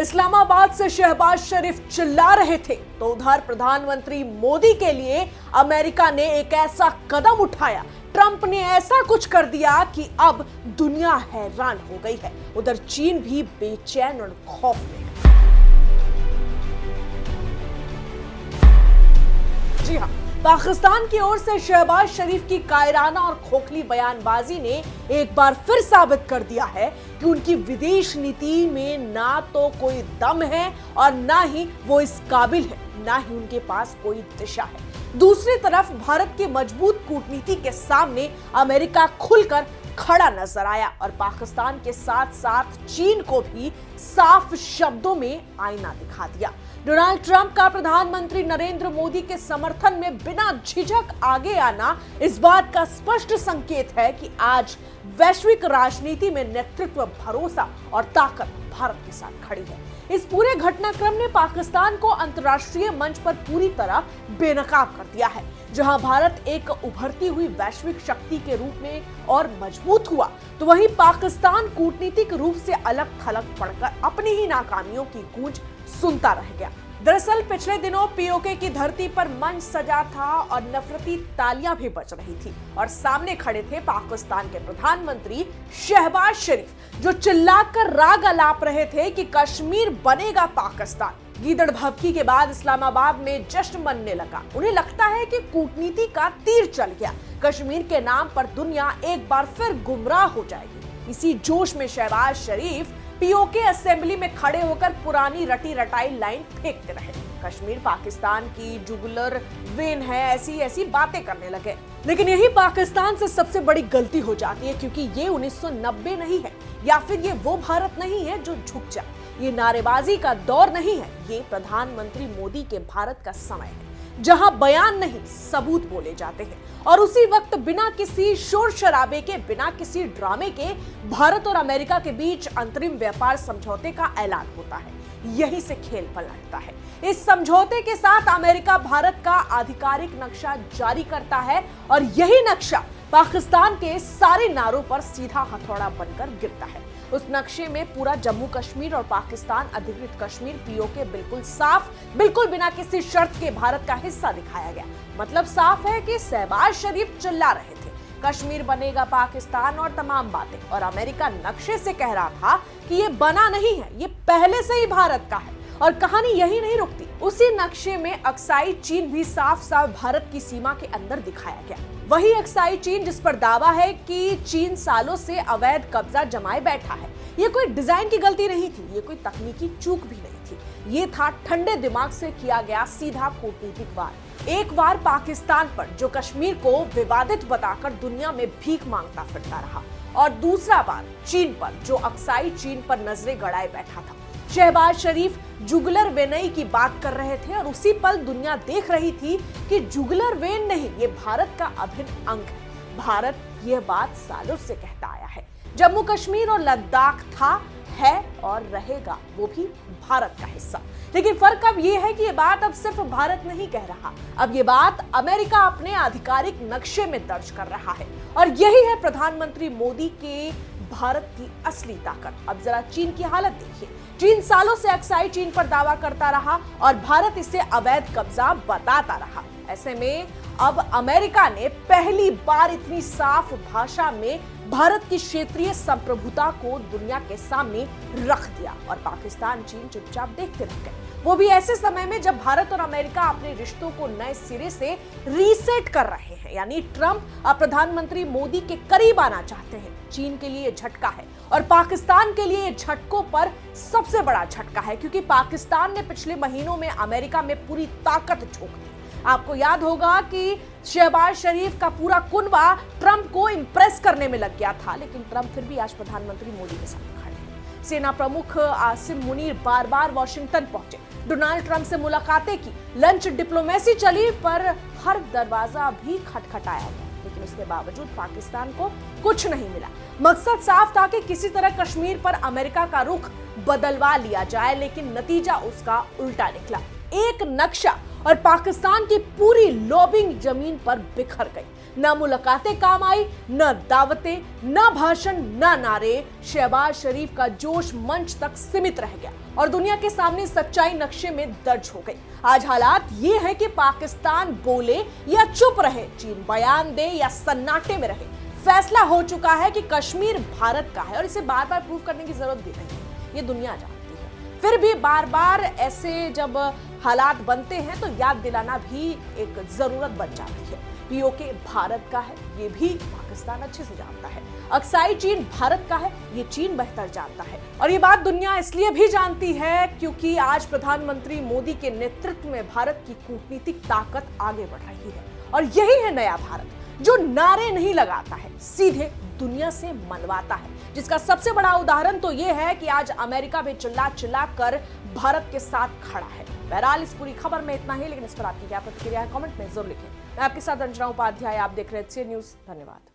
इस्लामाबाद से शहबाज शरीफ चिल्ला रहे थे तो उधर प्रधानमंत्री मोदी के लिए अमेरिका ने एक ऐसा कदम उठाया, ट्रंप ने ऐसा कुछ कर दिया कि अब दुनिया हैरान हो गई है। उधर चीन भी बेचैन और खौफ में है। जी हां, पाकिस्तान की ओर से शहबाज शरीफ की कायराना और खोखली बयानबाजी ने एक बार फिर साबित कर दिया है कि उनकी विदेश नीति में ना तो कोई दम है और ना ही वो इस काबिल है, ना ही उनके पास कोई दिशा है। दूसरी तरफ भारत की मजबूत कूटनीति के सामने अमेरिका खुलकर खड़ा नजर आया और पाकिस्तान के साथ साथ चीन को भी साफ शब्दों में आईना दिखा दिया। डोनाल्ड ट्रंप का प्रधानमंत्री नरेंद्र मोदी के समर्थन में बिना झिझक आगे आना इस बात का स्पष्ट संकेत है कि आज वैश्विक राजनीति में नेतृत्व, भरोसा और ताकत भारत के साथ खड़ी है। इस पूरे घटनाक्रम ने पाकिस्तान को अंतर्राष्ट्रीय मंच पर पूरी तरह बेनकाब कर दिया है। जहां भारत एक उभरती हुई वैश्विक शक्ति के रूप में और मजबूत हुआ, तो वहीं पाकिस्तान कूटनीतिक रूप से अलग थलग पड़कर अपनी ही नाकामियों की गूंज सुनता रह गया। दरअसल पिछले दिनों पीओके की धरती पर मंच सजा था और नफरती तालियां भी बज रही थी और सामने खड़े थे पाकिस्तान के प्रधानमंत्री शहबाज शरीफ, जो चिल्लाकर राग अलाप रहे थे कि कश्मीर बनेगा पाकिस्तान। गीदड़ भभकी के बाद इस्लामाबाद में जश्न मनने लगा। उन्हें लगता है कि कूटनीति का तीर चल गया, कश्मीर के नाम पर दुनिया एक बार फिर गुमराह हो जाएगी। इसी जोश में शहबाज शरीफ पीओके असेंबली में खड़े होकर पुरानी रटी रटाई लाइन फेंकते रहे। कश्मीर पाकिस्तान की जुगुलर वेन है, ऐसी बातें करने लगे। लेकिन यही पाकिस्तान से सबसे बड़ी गलती हो जाती है, क्योंकि ये 1990 नहीं है या फिर ये वो भारत नहीं है जो झुक जाए। ये नारेबाजी का दौर नहीं है, ये प्रधानमंत्री मोदी के भारत का समय है, जहां बयान नहीं सबूत बोले जाते हैं और उसी वक्त बिना किसी शोर शराबे के, बिना किसी ड्रामे के भारत और अमेरिका के बीच अंतरिम व्यापार समझौते का ऐलान होता है। यहीं से खेल पलटता है। इस समझौते के साथ अमेरिका भारत का आधिकारिक नक्शा जारी करता है और यही नक्शा पाकिस्तान के सारे नारों पर सीधा हथौड़ा बनकर गिरता है। उस नक्शे में पूरा जम्मू कश्मीर और पाकिस्तान अधिकृत कश्मीर पीओके बिल्कुल साफ, बिल्कुल बिना किसी शर्त के भारत का हिस्सा दिखाया गया। मतलब साफ है कि शहबाज शरीफ चिल्ला रहे थे कश्मीर बनेगा पाकिस्तान और तमाम बातें, और अमेरिका नक्शे से कह रहा था कि ये बना नहीं है, ये पहले से ही भारत का है। और कहानी यही नहीं रुकती, उसी नक्शे में अक्साई चीन भी साफ साफ भारत की सीमा के अंदर दिखाया गया। वही अक्साई चीन जिस पर दावा है कि चीन सालों से अवैध कब्जा जमाए बैठा है। ये कोई डिजाइन की गलती नहीं थी, ये कोई तकनीकी चूक भी नहीं थी, ये था ठंडे दिमाग से किया गया सीधा कूटनीतिक वार। एक वार पाकिस्तान पर, जो कश्मीर को विवादित बताकर दुनिया में भीख मांगता फिरता रहा, और दूसरा बार चीन पर, जो अक्साई चीन पर नजरें गड़ाए बैठा था। शहबाज शरीफ जुगलर वेनई की बात कर रहे थे और उसी पल दुनिया देख रही थी कि जुगलर वेन नहीं, ये भारत का अभिन्न अंग है। भारत यह बात सालों से कहता आया है। जम्मू कश्मीर और लद्दाख था, है और रहेगा वो भी भारत का हिस्सा। लेकिन फर्क अब ये है कि ये बात अब सिर्फ भारत नहीं कह रहा, अब ये बात अमेरिका अपने आधिकारिक नक्शे में दर्ज कर रहा है। और यही है प्रधानमंत्री मोदी के भारत की असली ताकत। अब जरा चीन की हालत देखिए। चीन सालों से अक्साई चीन पर दावा करता रहा और भारत इसे अवैध कब्जा बताता रहा। ऐसे में अब अमेरिका ने पहली बार इतनी साफ भाषा में भारत की क्षेत्रीय संप्रभुता को दुनिया के सामने रख दिया और पाकिस्तान, चीन चुपचाप देखते रह गए। वो भी ऐसे समय में जब भारत और अमेरिका अपने रिश्तों को नए सिरे से रीसेट कर रहे हैं। यानी ट्रंप अब प्रधानमंत्री मोदी के करीब आना चाहते हैं। चीन के लिए झटका है और पाकिस्तान के लिए झटकों पर सबसे बड़ा झटका है, क्योंकि पाकिस्तान ने पिछले महीनों में अमेरिका में पूरी ताकत झोंक दी। आपको याद होगा कि शहबाज शरीफ का पूरा कुनबा ट्रंप को इंप्रेस करने में लग गया था, लेकिन ट्रंप फिर भी आज प्रधानमंत्री मोदी के साथ खड़े हैं। सेना प्रमुख आसिम मुनीर बार बार वॉशिंगटन पहुंचे, डोनाल्ड ट्रंप से मुलाकातें की, लंच डिप्लोमेसी चली, पर हर दरवाजा भी खटखटाया गया, लेकिन उसके बावजूद पाकिस्तान को कुछ नहीं मिला। मकसद साफ था कि किसी तरह कश्मीर पर अमेरिका का रुख बदलवा लिया जाए, लेकिन नतीजा उसका उल्टा निकला। एक नक्शा और पाकिस्तान की पूरी लॉबिंग जमीन पर बिखर गई। न मुलाकातें काम आई, न दावतें, न भाषण, न नारे। शहबाज शरीफ का जोश मंच तक सीमित रह गया और दुनिया के सामने सच्चाई नक्शे में दर्ज हो गई। आज हालात ये है कि पाकिस्तान बोले या चुप रहे, चीन बयान दे या सन्नाटे में रहे, फैसला हो चुका है कि कश्मीर भारत का है और इसे बार बार प्रूव करने की जरूरत भी नहीं है, ये दुनिया जानती है। फिर भी बार बार ऐसे जब हालात बनते हैं तो याद दिलाना भी एक जरूरत बन जाती है। पीओके भारत का है, ये भी पाकिस्तान अच्छे से जानता है। अक्साई चीन भारत का है, ये चीन बेहतर जानता है। और ये बात दुनिया इसलिए भी जानती है क्योंकि आज प्रधानमंत्री मोदी के नेतृत्व में भारत की कूटनीतिक ताकत आगे बढ़ रही है। और यही है नया भारत, जो नारे नहीं लगाता है, सीधे दुनिया से मनवाता है। जिसका सबसे बड़ा उदाहरण तो यह है कि आज अमेरिका भी चिल्ला चिल्ला कर भारत के साथ खड़ा है। बहरहाल इस पूरी खबर में इतना ही, लेकिन इस पर आपकी क्या प्रतिक्रिया है कमेंट में जरूर लिखें। मैं आपके साथ अंजना उपाध्याय, आप देख रहे हैं HCN न्यूज़। धन्यवाद।